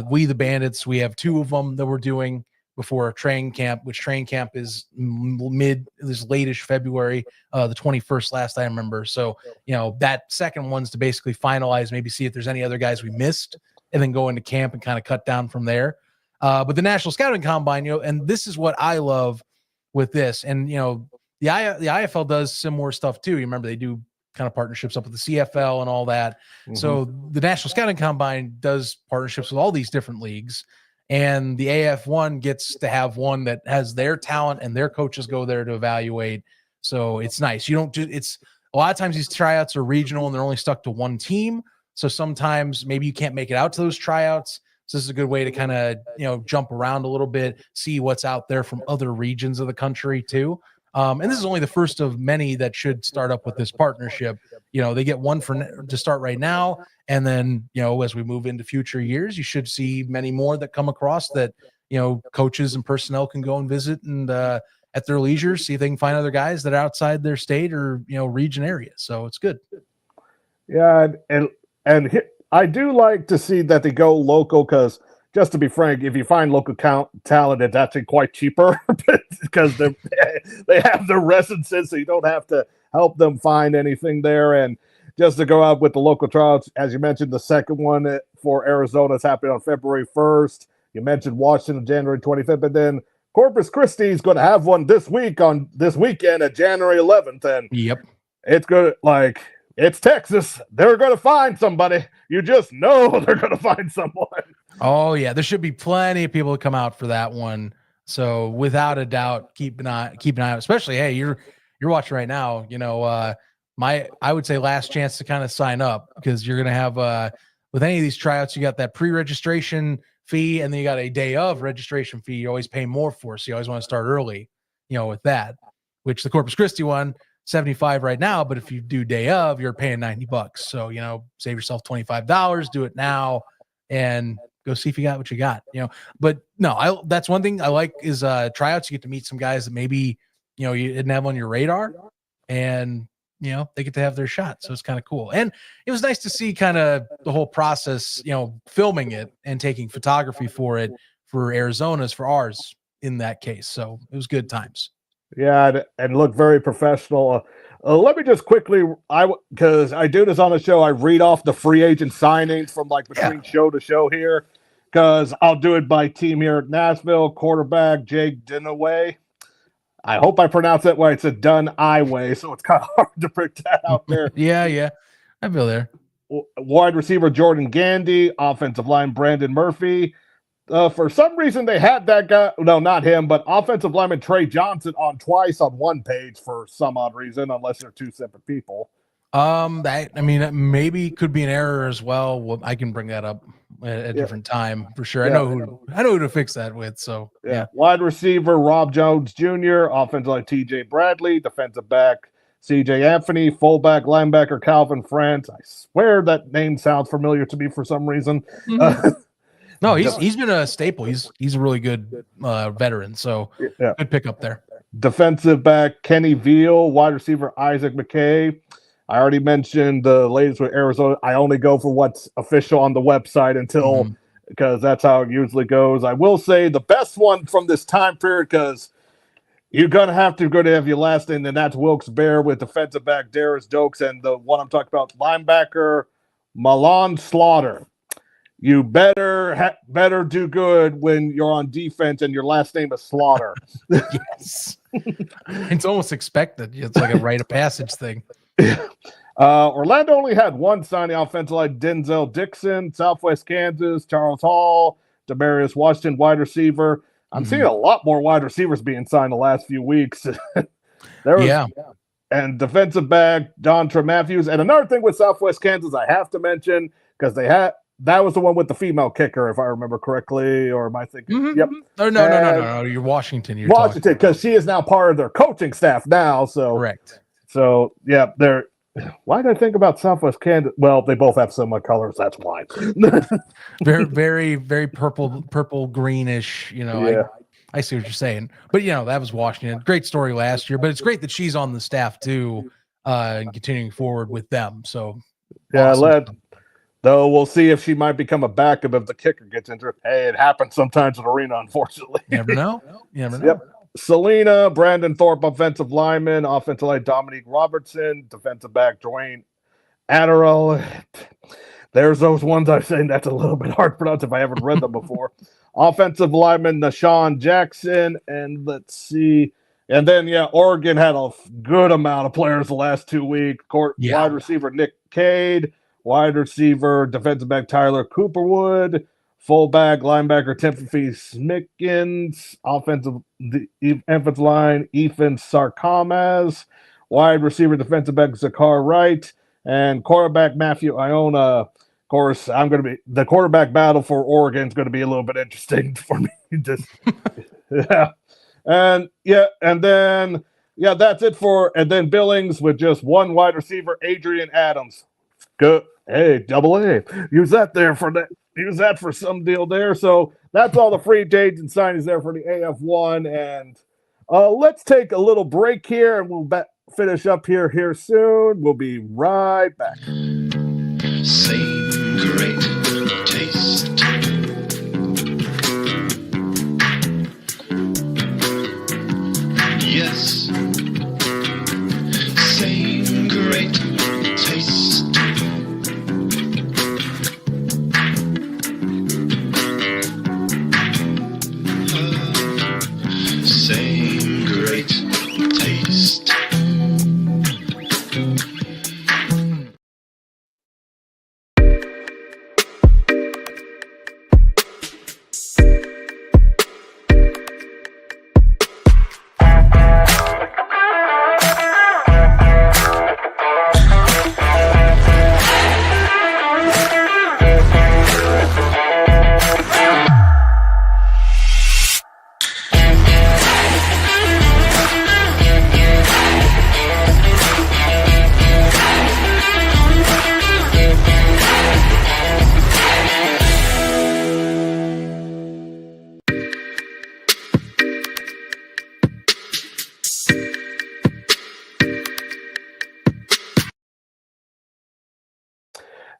We, the Bandits, we have 2 of them that we're doing before training camp, which training camp is late-ish February, the 21st last I remember. So, that second one's to basically finalize, maybe see if there's any other guys we missed, and then go into camp and kind of cut down from there. But the National Scouting Combine, and this is what I love with this. And, the IFL does similar stuff too. You remember they do kind of partnerships up with the CFL and all that. Mm-hmm. So the National Scouting Combine does partnerships with all these different leagues. And the AF1 gets to have one that has their talent and their coaches go there to evaluate. So it's nice. You don't it's a lot of times these tryouts are regional and they're only stuck to one team. So sometimes maybe you can't make it out to those tryouts. So this is a good way to kind of, jump around a little bit, see what's out there from other regions of the country too. And this is only the first of many that should start up with this partnership. They get one to start right now. And then, as we move into future years, you should see many more that come across that, coaches and personnel can go and visit and at their leisure, see if they can find other guys that are outside their state or, region area. So it's good. Yeah. And I do like to see that they go local because, just to be frank, if you find local talent, it's actually quite cheaper because they have their residences, so you don't have to help them find anything there. And just to go out with the local trials, as you mentioned, the second one for Arizona is happening on February 1st. You mentioned Washington, January 25th, but then Corpus Christi is going to have one this weekend at January 11th. And yep, it's good. It's Texas. They're going to find somebody. You just know they're going to find someone. Oh yeah, there should be plenty of people to come out for that one. So without a doubt, keep an eye out. Especially, hey, you're watching right now. I would say last chance to kind of sign up because you're gonna have with any of these tryouts, you got that pre-registration fee, and then you got a day of registration fee. You always pay more for, so you always want to start early. With that, which the Corpus Christi one. $75 right now, but if you do day of, you're paying $90. So, save yourself $25, do it now. And go see if you got what you got, but no, that's one thing I like is tryouts. You get to meet some guys that maybe, you didn't have on your radar, and, they get to have their shot. So it's kind of cool. And it was nice to see kind of the whole process, filming it and taking photography for it, for Arizona's, for ours in that case. So it was good times. Yeah, and look very professional. Let me just quickly, because I do this on the show, I read off the free agent signings from between show to show here, because I'll do it by team here at Nashville. Quarterback Jake Dinaway. I hope I pronounced that right. It's a Dun-I-way, so it's kind of hard to break that out there. Yeah, I feel there. Wide receiver Jordan Gandy, offensive line Brandon Murphy. For some reason, they had that guy. No, not him, but offensive lineman Trey Johnson on twice on one page for some odd reason, unless they're two separate people. That maybe could be an error as well. I can bring that up at a different time for sure. Yeah. I know who to fix that with. So yeah. Wide receiver Rob Jones Jr., offensive line TJ Bradley, defensive back CJ Anthony, fullback linebacker Calvin France. I swear that name sounds familiar to me for some reason. Mm-hmm. No, he's been a staple. He's a really good veteran. So good pick up there. Defensive back Kenny Veal, wide receiver Isaac McKay. I already mentioned the latest with Arizona. I only go for what's official on the website because that's how it usually goes. I will say the best one from this time period, because you're gonna have your last name, and that's Wilkes-Barre with defensive back Darius Dokes, and the one I'm talking about, linebacker Malon Slaughter. You better do good when you're on defense and your last name is Slaughter. Yes. It's almost expected. It's like a rite of passage thing. Orlando only had one signing offensive line, Denzel Dixon, Southwest Kansas, Charles Hall, Demarius Washington, wide receiver. I'm seeing a lot more wide receivers being signed the last few weeks. And defensive back, Dontre Matthews. And another thing with Southwest Kansas I have to mention, because that was the one with the female kicker, if I remember correctly, or am I thinking? Mm-hmm. Yep. Oh, no. You're Washington. Washington, because she is now part of their coaching staff now. So correct. So yeah, why did I think about Southwest Kansas? Well, they both have similar colors. That's why. Very, very, very purple greenish. I see what you're saying. But that was Washington. Great story last year. But it's great that she's on the staff too, and continuing forward with them. So yeah, awesome. Though we'll see if she might become a backup if the kicker gets injured. Hey, it happens sometimes in arena, unfortunately. You never know. Yep. Selena, Brandon Thorpe, offensive lineman, offensive line Dominique Robertson, defensive back Dwayne Adderall. There's those ones I'm saying that's a little bit hard to pronounce if I haven't read them before. Offensive lineman Nashawn Jackson, and let's see. And then, Oregon had a good amount of players the last 2 weeks. Wide receiver Nick Cade, wide receiver defensive back Tyler Cooperwood, fullback linebacker Timothy Smickens, offensive line Ethan Sarkamas, wide receiver defensive back Zakar Wright, and quarterback Matthew Iona. Of course, the quarterback battle for Oregon is going to be a little bit interesting for me. And then that's it and then Billings with just one wide receiver, Adrian Adams. Good. Hey, double A. Use that for some deal there. So that's all the free agent signings there for the AF1. And let's take a little break here, and we'll finish up here soon. We'll be right back. Same great taste. Yes. Same great taste. Same great taste.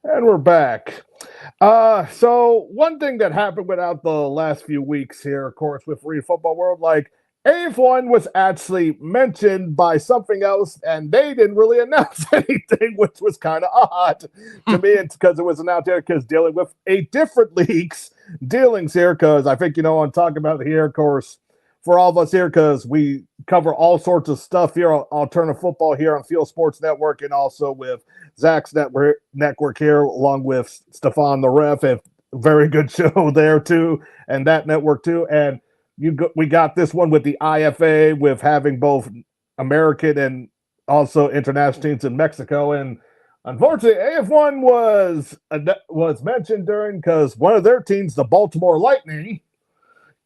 And we're back. So one thing that happened without the last few weeks here, of course, with Free Football World, like AF1 was actually mentioned by something else, and they didn't really announce anything, which was kind of odd to me. It's because it was announced here because dealing with a different league's dealings here, because I think, I'm talking about here, of course, for all of us here, because we cover all sorts of stuff here on Alternative Football here on Field Sports Network, and also with Zach's network here, along with Stefan the Ref, a very good show there too, and that network too. And we got this one with the IFA, with having both American and also international teams in Mexico. And unfortunately, AF1 was mentioned during, because one of their teams, the Baltimore Lightning,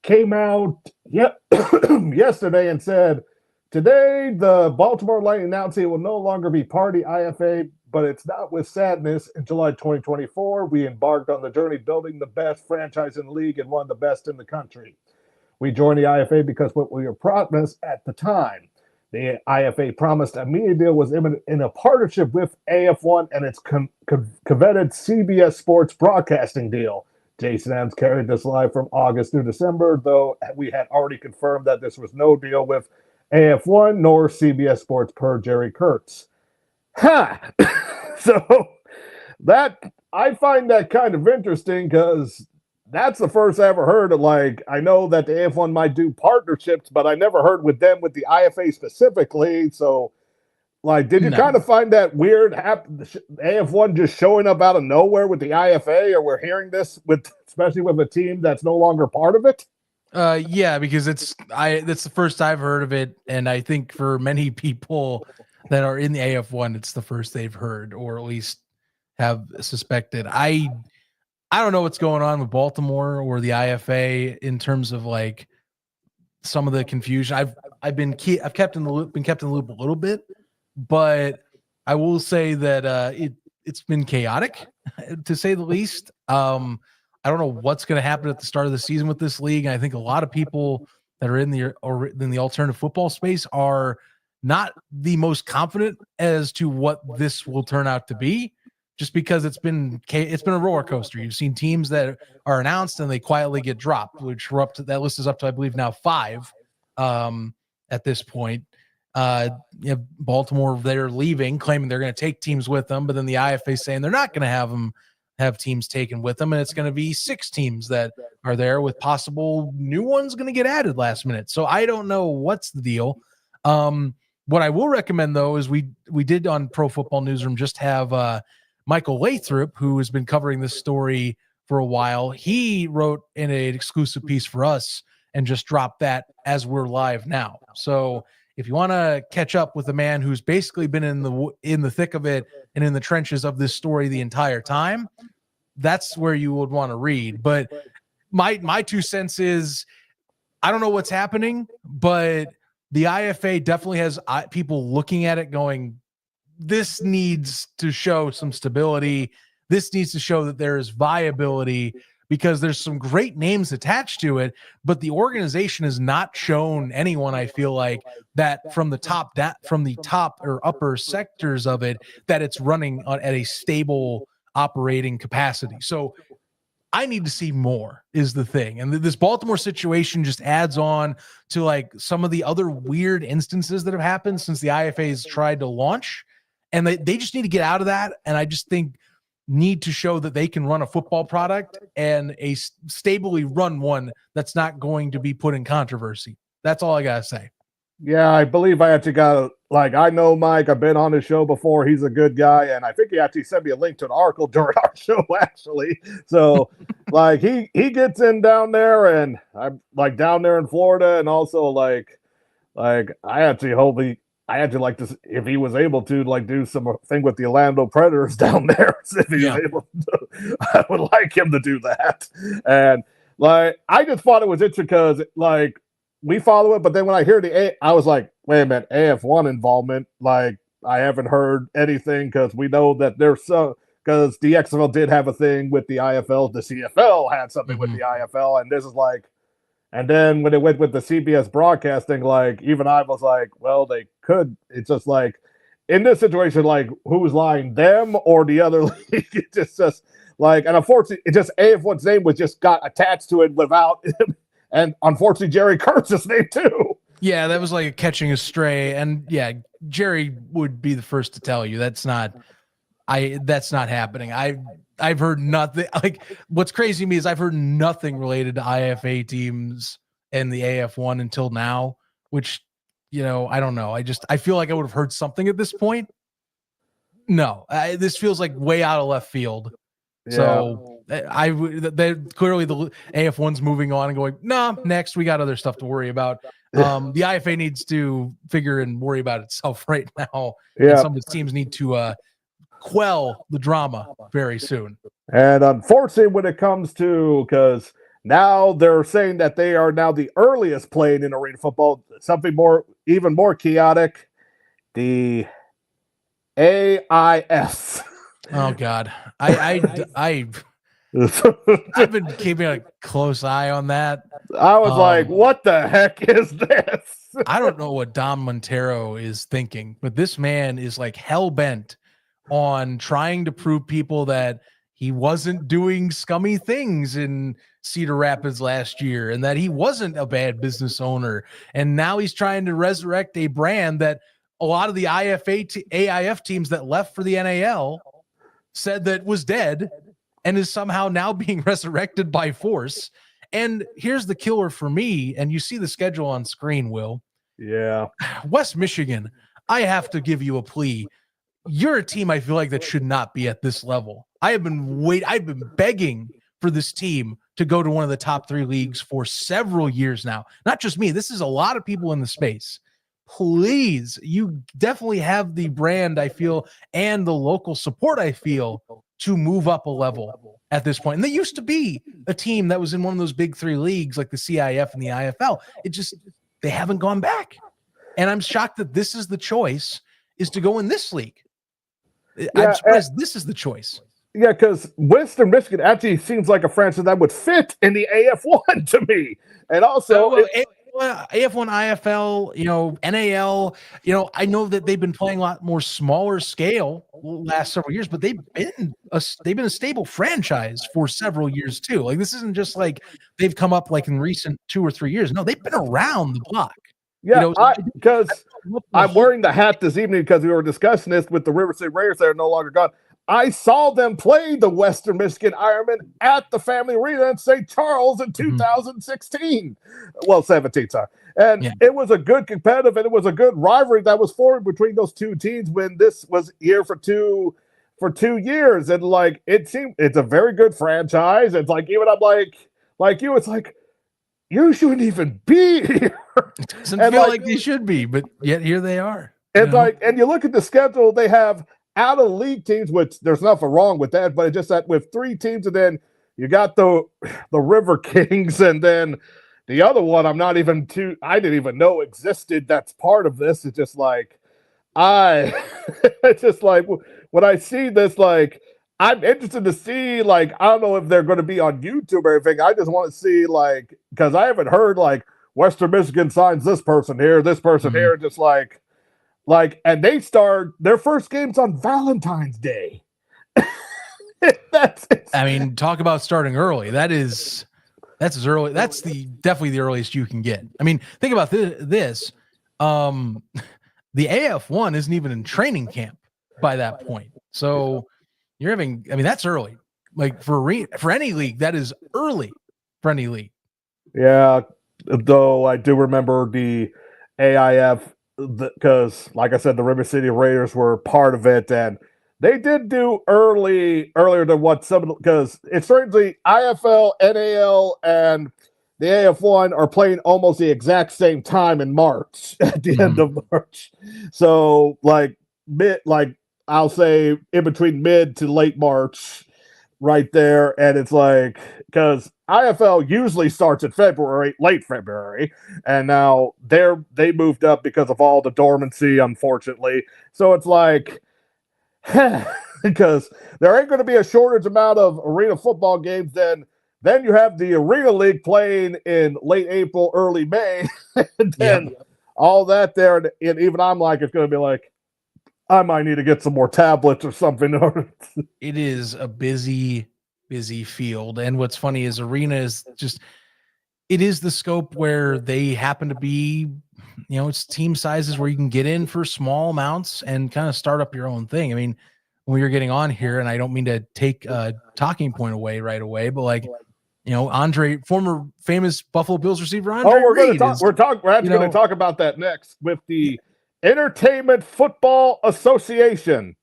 came out yesterday and said, today the Baltimore Lightning announced it will no longer be party IFA, but it's not with sadness. In July 2024, we embarked on the journey building the best franchise in the league and one of the best in the country. We joined the IFA because what we were promised at the time. The IFA promised a media deal was imminent in a partnership with AF1 and its coveted CBS Sports broadcasting deal. Jason Adams carried this live from August through December, though we had already confirmed that this was no deal with AF1 nor CBS Sports per Jerry Kurtz. So that I find that kind of interesting, because that's the first I ever heard of. Like, I know that the AF1 might do partnerships, but I never heard with them with the IFA specifically. So, like, did you kind of find that weird, AF1 just showing up out of nowhere with the IFA, or we're hearing this especially with a team that's no longer part of it? Yeah, because that's the first I've heard of it, and I think for many people that are in the AF1, it's the first they've heard, or at least have suspected. I don't know what's going on with Baltimore or the IFA in terms of like some of the confusion. I've been kept in the loop a little bit, but I will say that it's been chaotic, to say the least. I don't know what's going to happen at the start of the season with this league. And I think a lot of people that are in the alternative football space are not the most confident as to what this will turn out to be, just because it's been a roller coaster. You've seen teams that are announced and they quietly get dropped, which we're up to. That list is up to, I believe, now 5 at this point. Baltimore, they're leaving, claiming they're going to take teams with them, but then the IFA saying they're not going to have teams taken with them, and it's going to be 6 teams that are there, with possible new ones going to get added last minute. So I don't know what's the deal. What I will recommend, though, is we did on Pro Football Newsroom just have Michael Lathrop, who has been covering this story for a while. He wrote in an exclusive piece for us and just dropped that as we're live now. So if you want to catch up with a man who's basically been in the thick of it and in the trenches of this story the entire time, that's where you would want to read. But my 2 cents is, I don't know what's happening, but the IFA definitely has people looking at it going, this needs to show some stability. This needs to show that there is viability, because there's some great names attached to it, but the organization has not shown anyone, I feel like, that from the top or upper sectors of it, that it's running at a stable operating capacity. So I need to see more is the thing. And this Baltimore situation just adds on to like some of the other weird instances that have happened since the IFA has tried to launch. And they just need to get out of that. And I just think need to show that they can run a football product, and a stably run one that's not going to be put in controversy. That's all I got to say. Yeah, I believe I actually got I know Mike. I've been on his show before. He's a good guy, and I think he actually sent me a link to an article during our show, actually. So, he gets in down there, and I'm down there in Florida, and also I actually hope I actually like to, if he was able to do some thing with the Orlando Predators down there. If he was able to, I would like him to do that. And I just thought it was interesting because we follow it, but then when I hear I was like, wait a minute, AF1 involvement. I haven't heard anything, because we know that there's because the XFL did have a thing with the IFL, the CFL had something with the IFL, and this is and then when it went with the CBS broadcasting, even I was like, well, they could. It's just in this situation, like who's lying, them or the other league? It's just like, and unfortunately, it just AF1's name was just got attached to it without, and unfortunately, Jerry Kurtz's name too. Yeah, that was like a catching a stray, and yeah, Jerry would be the first to tell you that's not happening. I've heard nothing. Like, what's crazy to me is I've heard nothing related to IFA teams and the AF1 until now, which, I don't know. I feel like I would have heard something at this point. No, this feels like way out of left field. Yeah. So they clearly the AF1's moving on and going, nah, next we got other stuff to worry about. The IFA needs to figure and worry about itself right now. Yeah. And some of its teams need to quell the drama very soon. And unfortunately, when it comes to, because now they're saying that they are now the earliest playing in arena football, something even more chaotic, the AIS. Oh God, I've been keeping a close eye on that. I was like, what the heck is this? I don't know what Dom Montero is thinking, but this man is like hell bent on trying to prove people that he wasn't doing scummy things in Cedar Rapids last year and that he wasn't a bad business owner. And now he's trying to resurrect a brand that a lot of the AIF teams that left for the NAL said that was dead and is somehow now being resurrected by force. And here's the killer for me, and you see the schedule on screen, Will. Yeah. West Michigan, I have to give you a plea. You're a team I feel like that should not be at this level. I've been begging for this team to go to one of the top 3 leagues for several years now. Not just me. This is a lot of people in the space. Please, you definitely have the brand, I feel, and the local support, I feel, to move up a level at this point. And they used to be a team that was in one of those big 3 leagues like the CIF and the IFL. They haven't gone back. And I'm shocked that this is the choice, is to go in this league. I'm surprised this is the choice. Yeah, because Western Michigan actually seems like a franchise that would fit in the AF1 to me. And also AF1, IFL, NAL, I know that they've been playing a lot more smaller scale last several years, but they've been a stable franchise for several years too. Like, this isn't just like they've come up like in recent 2 or 3 years. No, they've been around the block. Yeah, because I'm wearing the hat this evening because we were discussing this with the River City Raiders that are no longer gone. I saw them play the Western Michigan Ironmen at the Family Arena in St. Charles in 2016. Well, 17, sorry. And it was a good competitive, and it was a good rivalry that was formed between those two teams when this was here for 2 years. And like, it seemed it's a very good franchise. It's like, even I'm like you, it's like, you shouldn't even be here. It doesn't feel like they should be, but yet here they are. And and you look at the schedule, they have out of league teams, which there's nothing wrong with that, but it's just that with 3 teams, and then you got the River Kings, and then the other one I didn't even know existed. That's part of this. It's just like it's just like when I see this, like, I'm interested to see, like, I don't know if they're going to be on YouTube or anything. I just want to see, like, because I haven't heard like Western Michigan signs this person here, this person here, just like, and they start their first games on Valentine's Day. I mean, talk about starting early. That's as early. That's definitely the earliest you can get. I mean, think about this. The AF1 isn't even in training camp by that point. So that's early. Like for any league, that is early for any league. Yeah, though I do remember the AIF, because like I said, the River City Raiders were part of it, and they did do earlier than what because it's strangely IFL, NAL, and the AF1 are playing almost the exact same time in March, at the end of March. So I'll say in between mid to late March, right there. And it's like, because IFL usually starts in late February, and now they moved up because of all the dormancy, unfortunately. So it's like, because there ain't going to be a shortage amount of arena football games, then you have the Arena League playing in late April, early May, and then all that there, and even I'm like, it's going to be like, I might need to get some more tablets or something. It is a busy field. And what's funny is Arena is just, it is the scope where they happen to be, it's team sizes where you can get in for small amounts and kind of start up your own thing. I mean, when you're getting on here, and I don't mean to take a talking point away right away, but like, Andre, former famous Buffalo Bills receiver, Andre we're going Reed to talk. We're actually going to talk about that next with the Entertainment Football Association.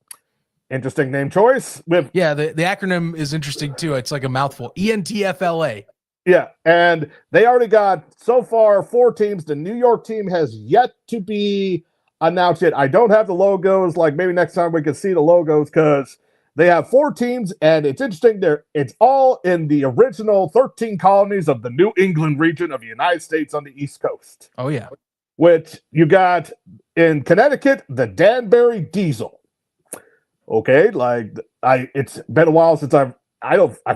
Interesting name choice. The acronym is interesting too. It's like a mouthful. ENTFLA. Yeah, and they already got so far 4 teams. The New York team has yet to be announced yet. I don't have the logos. Like maybe next time we can see the logos because they have 4 teams, and it's interesting. It's all in the original 13 colonies of the New England region of the United States on the East Coast. Oh yeah, which you got in Connecticut, the Danbury Diesel. Okay, it's been a while since I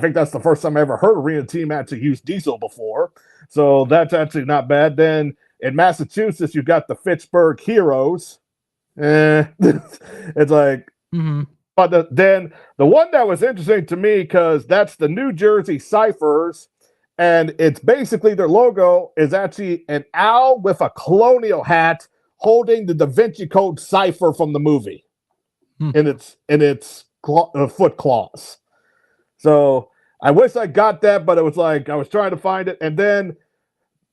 think that's the first time I ever heard Arena team actually use diesel before. So that's actually not bad. Then in Massachusetts, you got the Fitchburg Heroes. It's like, but then the one that was interesting to me, because that's the New Jersey Ciphers, and it's basically their logo is actually an owl with a colonial hat holding the Da Vinci Code cipher from the movie in its foot claws. So I wish I got that, but it was like I was trying to find it. And then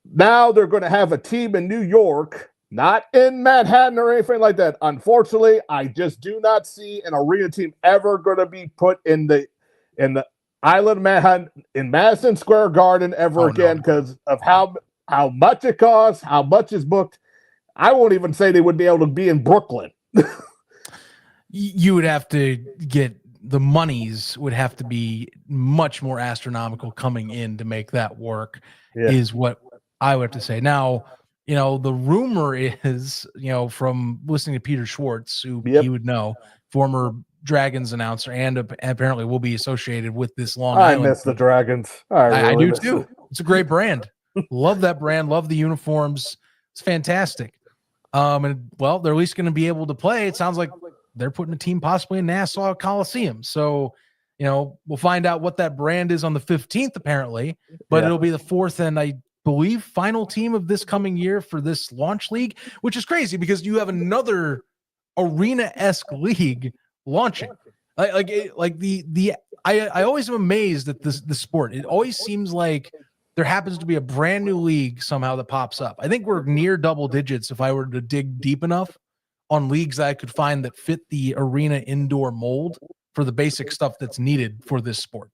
now they're going to have a team in New York, not in Manhattan or anything like that. Unfortunately, I just do not see an Arena team ever going to be put in the island of Manhattan in Madison Square Garden ever again because of how much it costs, how much is booked. I won't even say they would be able to be in Brooklyn. You would have to get the monies would have to be much more astronomical coming in to make that work is what I would have to say. Now, the rumor is, from listening to Peter Schwartz, who he would know, former Dragons announcer, and apparently will be associated with this Long Island. I miss the Dragons. I do too. It's a great brand. Love that brand. Love the uniforms. It's fantastic. And well, they're at least going to be able to play. It sounds like they're putting a team possibly in Nassau Coliseum. So, we'll find out what that brand is on the 15th, apparently, but it'll be the 4th and I believe final team of this coming year for this launch league, which is crazy because you have another Arena-esque league launching. I always am amazed at the sport. It always seems like there happens to be a brand new league somehow that pops up. I think we're near double digits if I were to dig deep enough on leagues that I could find that fit the Arena indoor mold for the basic stuff that's needed for this sport.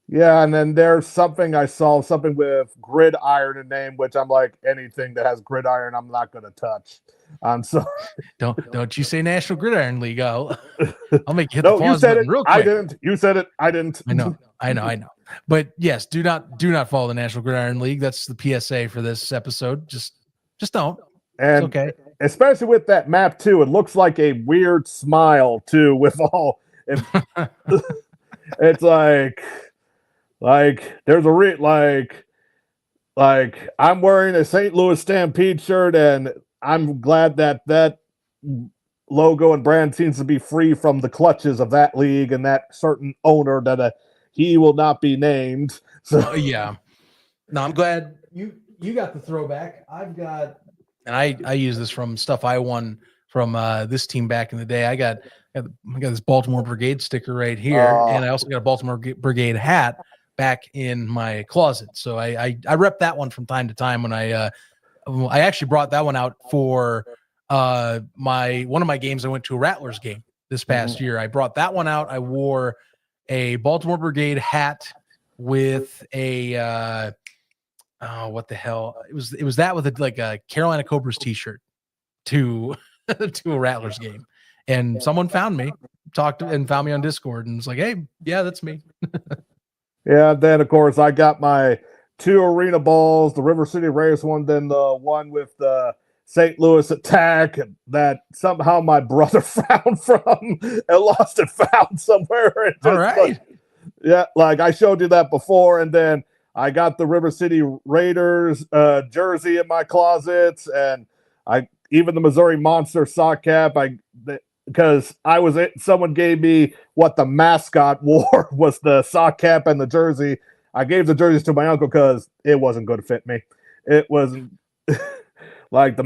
Yeah, and then there's something I saw, something with gridiron in name, which I'm like, anything that has gridiron, I'm not going to touch. I'm sorry. Don't you say National Gridiron League? I'll make you hit the pause you said button it. real quick. I didn't. You said it. I didn't. I know. But yes, do not follow the National Gridiron League. That's the PSA for this episode. Just don't. And it's okay. Especially with that map too, it looks like a weird smile too. With all, it's like there's a like I'm wearing a St. Louis Stampede shirt, and I'm glad that logo and brand seems to be free from the clutches of that league and that certain owner that he will not be named. So yeah, no, I'm glad you got the throwback. I've got, and I use this from stuff I won from this team back in the day. I got this Baltimore Brigade sticker right here, and I also got a Baltimore Brigade hat back in my closet. So I rep that one from time to time when I actually brought that one out for one of my games. I went to a Rattlers game this past year. I brought that one out. I wore a Baltimore Brigade hat with a what the hell? It was that with a Carolina Cobras t-shirt to a Rattlers game. And someone found me, talked and found me on Discord and was like, "Hey, yeah, that's me." Yeah, then of course I got my 2 arena balls, the River City Race one, then the one with the St. Louis Attack that somehow my brother found from and lost and found somewhere. All right. Like I showed you that before, and then I got the River City Raiders jersey in my closets, and even the Missouri Monster sock cap. because someone gave me what the mascot wore was the sock cap and the jersey. I gave the jerseys to my uncle because it wasn't going to fit me. It wasn't like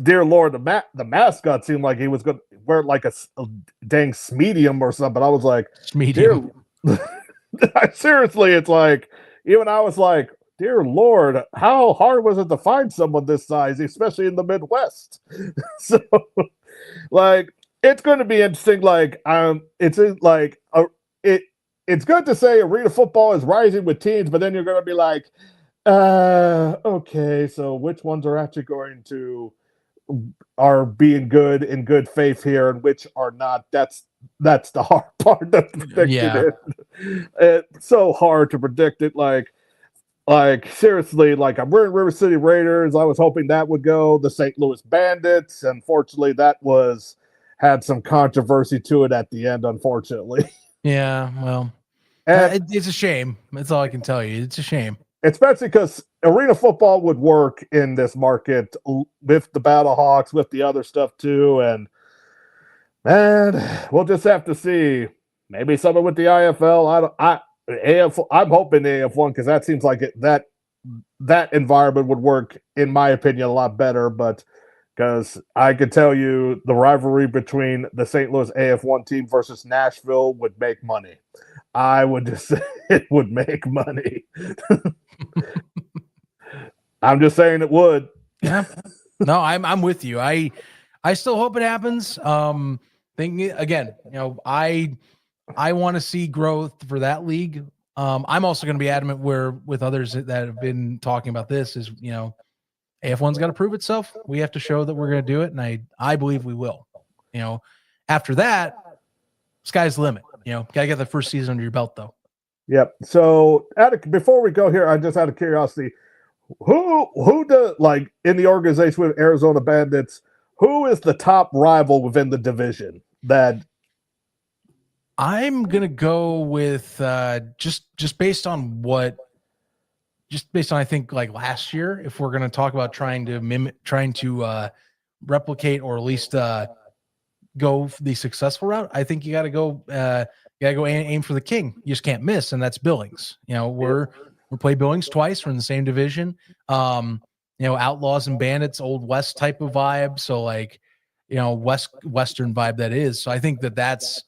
dear Lord, the mascot seemed like he was going to wear like a dang medium or something. I was like, Medium. seriously, it's like, even I was like, dear Lord, how hard was it to find someone this size, especially in the Midwest? So, like, it's going to be interesting. Like, it's like it's good to say arena football is rising with teams, but then you're going to be like, okay, so which ones are actually going to are being good in good faith here, and which are not? That's the hard part of predicting it. It's so hard to predict it. Like seriously, like I'm wearing River City Raiders. I was hoping that would go. The St. Louis Bandits. Unfortunately, that had some controversy to it at the end, unfortunately. Yeah, well, it's a shame. That's all I can tell you. It's a shame. Especially because arena football would work in this market with the Battlehawks, with the other stuff too. And man, we'll just have to see. Maybe something with the IFL. I'm hoping the AF1 because that seems like that environment would work, in my opinion, a lot better. But because I could tell you the rivalry between the St. Louis AF1 team versus Nashville would make money. I would just say it would make money. I'm just saying it would. Yeah. No, I'm with you. I still hope it happens. Thinking again, I want to see growth for that league. I'm also going to be adamant with others that have been talking about this is, AF1's got to prove itself. We have to show that we're going to do it. And I believe we will, after that, sky's the limit, got to get the first season under your belt though. Yep. So before we go here, I just out of curiosity, who does, like, in the organization with Arizona Bandits, who is the top rival within the division? That I'm gonna go with just based on I think like last year. If we're gonna talk about trying to replicate or at least go the successful route, I think you got to go aim for the king. You just can't miss, and that's Billings. We play Billings twice. We're in the same division. Outlaws and Bandits, Old West type of vibe. So like, Western vibe that is. So I think that's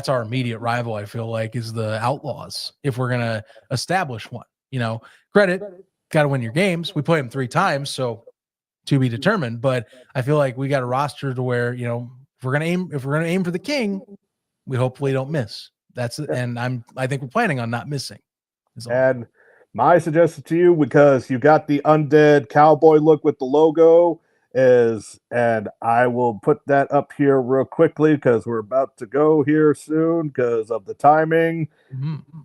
our immediate rival. I feel like is the Outlaws. If we're gonna establish one, credit, got to win your games. We play them 3 times, so to be determined. But I feel like we got a roster to where if we're gonna aim for the king, we hopefully don't miss. That's it. And I think we're planning on not missing. And my suggestion to you, because you got the undead cowboy look with the logo, and I will put that up here real quickly because we're about to go here soon because of the timing. Mm-hmm.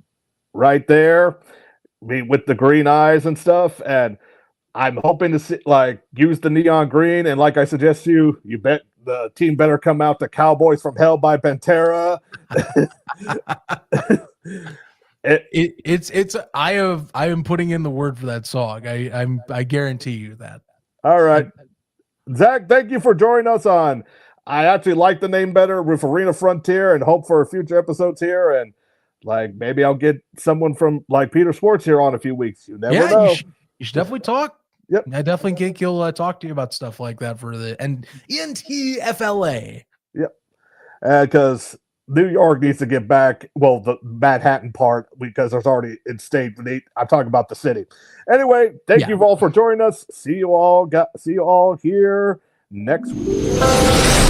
Right there, with the green eyes and stuff, and I'm hoping to see, use the neon green, and like I suggest you bet the team better come out the Cowboys from Hell by Pantera. I am putting in the word for that song. I guarantee you that. All right. Zach, thank you for joining us on. I actually like the name better with Arena Frontier and hope for future episodes here. And maybe I'll get someone from Peter Sports here on a few weeks. You never know. You should definitely talk. Yep. I definitely think he'll talk to you about stuff like that for the NTFLA. Yep. Because New York needs to get back, the Manhattan part, because there's already in state. I'm talking about the city. Anyway, thank you all for joining us. See you all here next week.